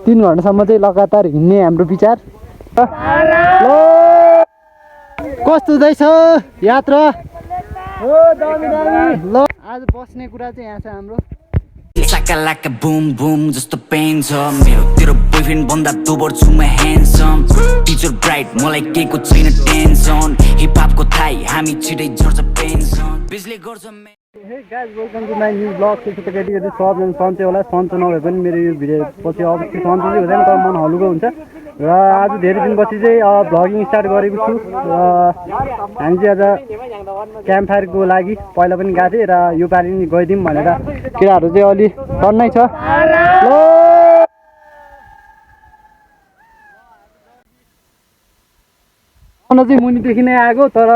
3 घण्टासम्म चाहिँ लगातार हिँड्ने हाम्रो विचार। ल कस्तो हुँदैछ यात्रा? ल आज बस्ने कुरा चाहिँ यहाँ छ हाम्रो। Like a boom boom जस्तो पेन छ मेरो तेरो बोयफ्रेन्ड भन्दा दोबर छु म ह्यान्डसम टिचर ब्राइट मलाई केको छैन टेन्सन हिप हपको थाई हामी छिटै झर्छ पेन्सन बिजली गर्छ hey guys welcome to my new blog. त्यस्तो त केटी सबजना सन्चै होला, सन्चो नभए पनि मेरो यो भिडियो पछि अवश्य सन्चो चाहिँ हुँदैन तर मन हलुको हुन्छ। र आज धेरै दिनपछि चाहिँ भ्लगिङ स्टार्ट गरेको छु र हामी चाहिँ आज क्याम्प फायरको लागि पहिला पनि गएको थिएँ र यो पालि पनि गइदिउँ भनेर केटाहरू चाहिँ अलि टन्नै छ। ल चाहिँ मुनिदेखि नै आएको तर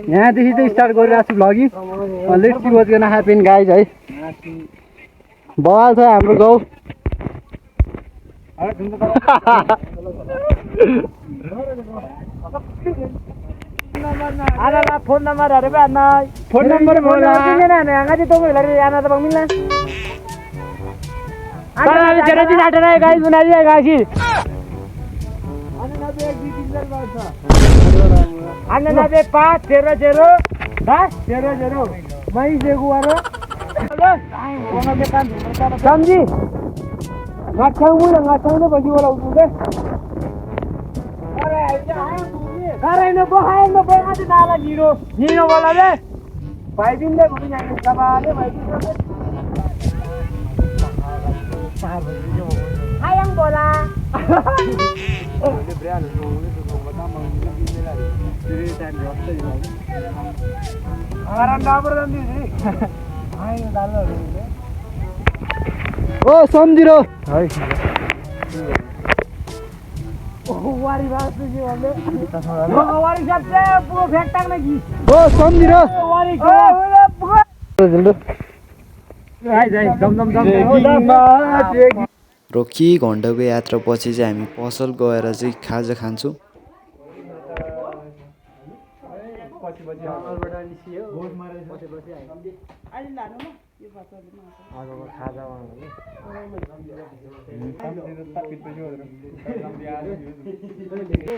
यहाँदेखि चाहिँ स्टार्ट गरिरहेको छु vlogging. Let's see what's gonna happen guys है। बवाल छ हाम्रो गाउँ। फोन नंबर अरे बे अन्ना फोन नंबर बोला आना तो मिला आना तो मिलना आना चलो जी आठ रहा है गाइस बना दिया गाइस आना ना बे 5 0 0 10 0 0 मैं से गुआरो समझी ngaçang no bagi wala udah Karay no ngati nala Nino wala be. Baidin de bumi yang kabale baidin de. Ayang bola. ओ सम्झिरो वारी बात जी वाले वारी सबसे पूरा फेंकता नहीं ओ सम्झिरो वारी को र केही घन्टाको यात्रापछि चाहिँ हामी पसल गएर चाहिँ खाजा खान्छौँ।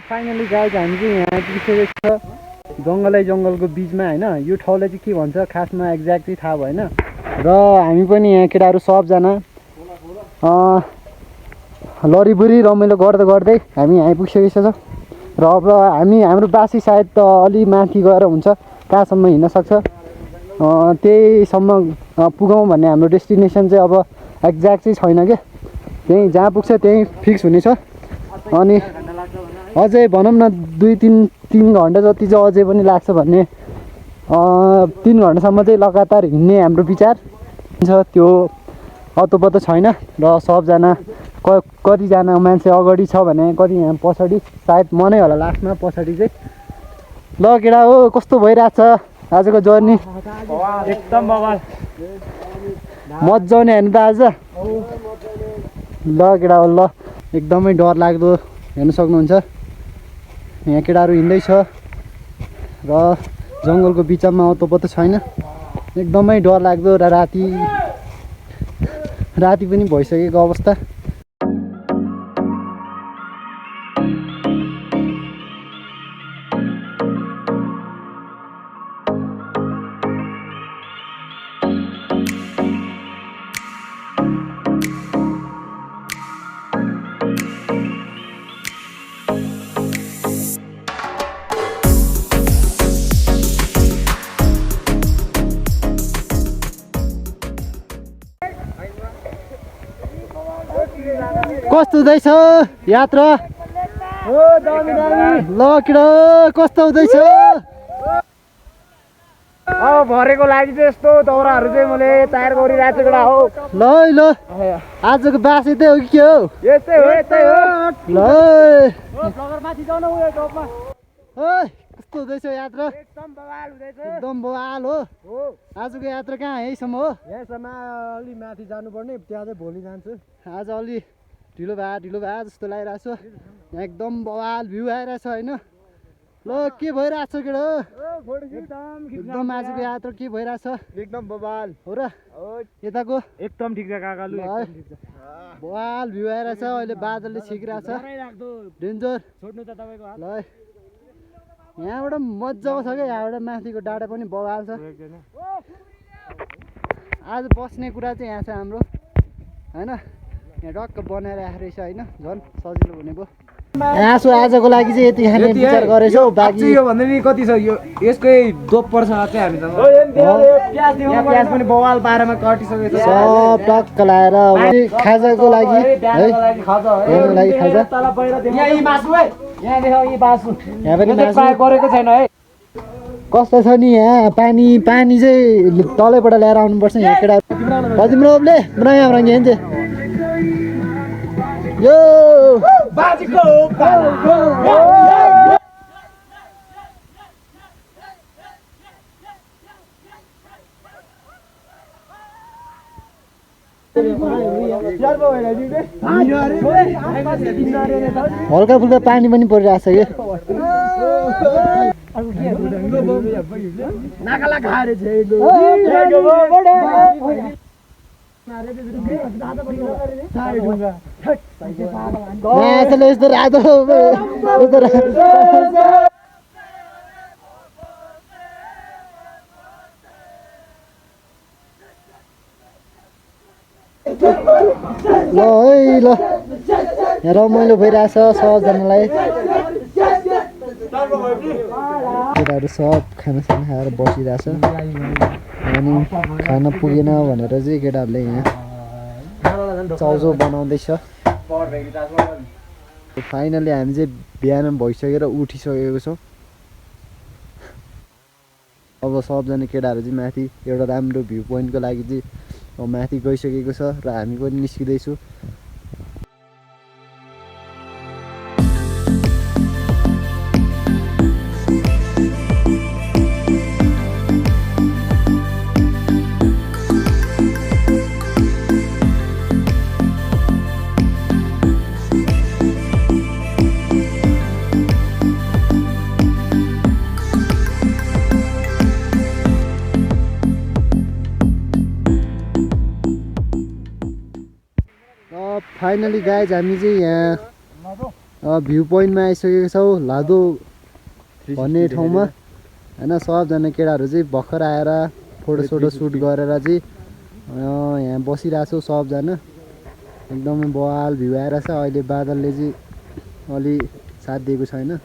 फाइनली गाइज हामी चाहिँ यहाँ पुगिसकेको छ जङ्गलको बिचमा होइन। यो ठाउँलाई चाहिँ के भन्छ खासमा एक्ज्याक्ट चाहिँ थाहा भएन र हामी पनि यहाँ केटाहरू सबजना लरीबुरी रमाइलो गर्दै गर्दै हामी यहाँ पुगिसकेको छ र अब हाम्रो बासी सायद त अलि माथि गएर हुन्छ कहाँसम्म हिँड्न सक्छ त्यहीसम्म पुगौँ भन्ने हाम्रो डेस्टिनेसन चाहिँ अब एक्ज्याक्ट चाहिँ छैन क्या। त्यहीँ जहाँ पुग्छ त्यहीँ फिक्स हुनेछ। अनि अझै भनौँ न 2-3 घन्टा जति चाहिँ अझै पनि लाग्छ भन्ने 3 घन्टासम्म चाहिँ लगातार हिँड्ने हाम्रो विचार छ। त्यो अत्तो छैन र सबजना कतिजना मान्छे अगाडि छ भने कति यहाँ पछाडि सायद म नै होला लास्टमा पछाडि चाहिँ। ल केटा हो कस्तो भइरहेछ आजको जर्नी? एकदम बवाल मजा आउने हेर्नु त आज। ल केटा हो ल एकदमै डर लाग्दो हेर्नु सक्नुहुन्छ यहाँ केटाहरू हिँड्दैछ र जङ्गलको बिचमा अत्तो छैन एकदमै डर लाग्दो र राति पनि भइसकेको अवस्था। कस्तो हुँदैछ यात्रा? ल केटा कस्तो हुँदैछ? अब भरेको लागि चाहिँ यस्तो दौराहरू चाहिँ मैले तयार गरिरहेको छु केटा हो। ल आजको बासी चाहिँ हो कि के हो? यस्तै हो ल ब्लगर माथि जाऊ न उयो टपमा। ओइ कस्तो हुँदैछ यात्रा? एकदम बवाल हुँदैछ। एकदम बवाल हो। आजको यात्रा कहाँ यहीसम्म हो? यहाँसम्म अलि माथि जानुपर्ने त्यहाँ चाहिँ भोलि जान्छु। आज अलि ढिलो भए जस्तो लागिरहेको छ। यहाँ एकदम बवाल भ्यू आइरहेछ होइन। ल के भइरहेछ केटा एकदम आजको यात्रा के भइरहेछ एकदम बवाल हो र यताको एकदम ठिक छ काकालु ल एकदम ठिक छ बवाल भ्यू आइरहेछ अहिले बादलले छिकिरहेछ राख्दो डेन्जर छोड्नु त तपाईँको हात ल यहाँबाट मजाको छ क्या यहाँबाट माथिको डाँडा पनि बवाल छ आज बस्ने कुरा चाहिँ यहाँ छ हाम्रो होइन यहाँ टक्क बनाएर राखेको रहेछ होइन झन् सजिलो हुने भयो आजको लागि चाहिँ यति खाने विचार गरेछौ बाँकी यो भन्दा नि कति छ यो यसकै दोप पर्छ चाहिँ हामीसँग यहाँ प्याज पनि बवाल पारेमा कटिसकेको छ सब टक्क लाएर खाजाको लागि है हेर्नुको लागि खाजा यहाँ यी मासु है यहाँ देख यी मासु यहाँ पनि मासु गरेको छैन है कस्तो छ नि यहाँ पानी चाहिँ तलैबाट ल्याएर आउनुपर्छ यहाँ केटा तिम्रो ले बनायो हाम्रो यहाँ चाहिँ यो बाजीको हल्का फुल्का पानी पनि परिरहेछ कि नाकाला खाएर यस्तो रातो ल है ल यहाँ रमाइलो भइरहेछ सबजनालाई केटाहरू सब खानासाना खाएर बसिरहेछ अनि खाना पुगेन भनेर चाहिँ केटाहरूले यहाँ चाउचाउ बनाउँदैछ फाइनली हामी चाहिँ बिहान भइसकेर उठिसकेको छौँ अब सबजना केटाहरू चाहिँ माथि एउटा राम्रो भ्यू पोइन्टको लागि चाहिँ माथि गइसकेको छ र हामी पनि निस्किँदैछु फाइनली गाइज हामी चाहिँ यहाँ भ्यू पोइन्टमा आइसकेको छौँ लादो भन्ने ठाउँमा होइन सबजना केटाहरू चाहिँ भर्खर आएर फोटोसोटो सुट गरेर चाहिँ यहाँ बसिरहेको छौँ सबजना एकदमै बवाल भ्यू आइरहेछ अहिले बादलले चाहिँ अलि साथ दिएको छैन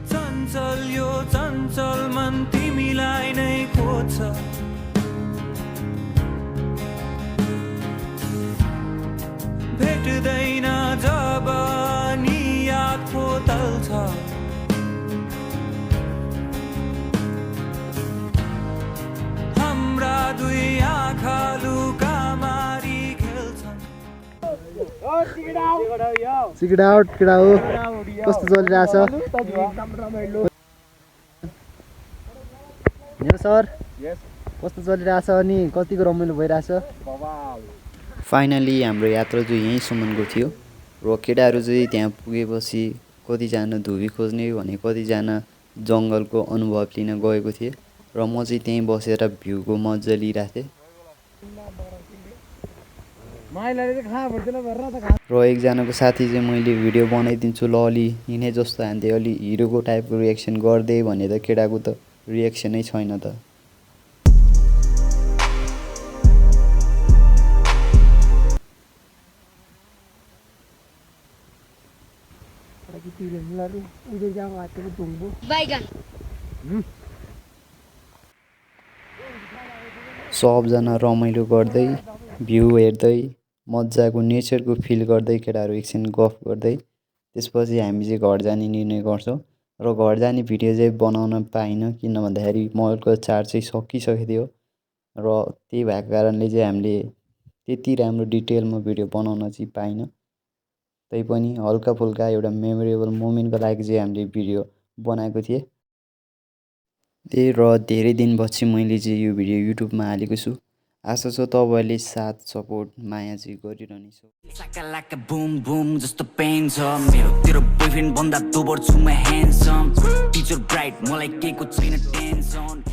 चञ्चल यो चञ्चल मन तिमीलाई नै खोज्छ भेट्दैन जब नि याद खोतल्छ हाम्रा दुई आँखा लुका मारी खेल्छन् चिकेट आउट केटा हो कस्तो चलिरहेछ मेरो सर कस्तो चलिरहेछ अनि कतिको रमाइलो भइरहेछ फाइनली हाम्रो यात्रा चाहिँ यहीँसम्मको थियो र केटाहरू चाहिँ त्यहाँ पुगेपछि कतिजना धुबी खोज्ने भने कतिजना जङ्गलको अनुभव लिन गएको थिएँ र म चाहिँ त्यहीँ बसेर भ्यूको मजा लिइरहेको थिएँ र एकजनाको साथी चाहिँ मैले भिडियो बनाइदिन्छु ल अलि यिनै जस्तो हान्थे अलि हिरोको टाइपको रिएक्सन गर्दै भने त केटाको त रिएक्सनै छैन त सबजना रमाइलो गर्दै भ्यू हेर्दै मजाको नेचरको फिल गर्दै केटाहरू एकछिन गफ गर्दै त्यसपछि हामी चाहिँ घर जाने निर्णय गर्छौँ र घर जाने भिडियो चाहिँ बनाउन पाइनँ किन भन्दाखेरि मोबाइलको चार्ज चाहिँ सकिसकेको थियो र त्यही भएको कारणले चाहिँ हामीले त्यति राम्रो डिटेलमा भिडियो बनाउन चाहिँ पाइनँ तैपनि हल्का फुल्का एउटा मेमोरेबल मोमेन्टको लागि चाहिँ हामीले भिडियो बनाएको थिएँ त्यही र धेरै दिनपछि मैले चाहिँ यो भिडियो युट्युबमा हालेको छु आशा छ तपाईँले साथ सपोर्ट माया चाहिँ गरिरहनेछ। Like a boom boom जस्तो पेन छ मेरो तेरो बोयफ्रेन्ड भन्दा दोबर छु म ह्यान्डसम टिचर ब्राइट मलाई केको छैन टेन्सन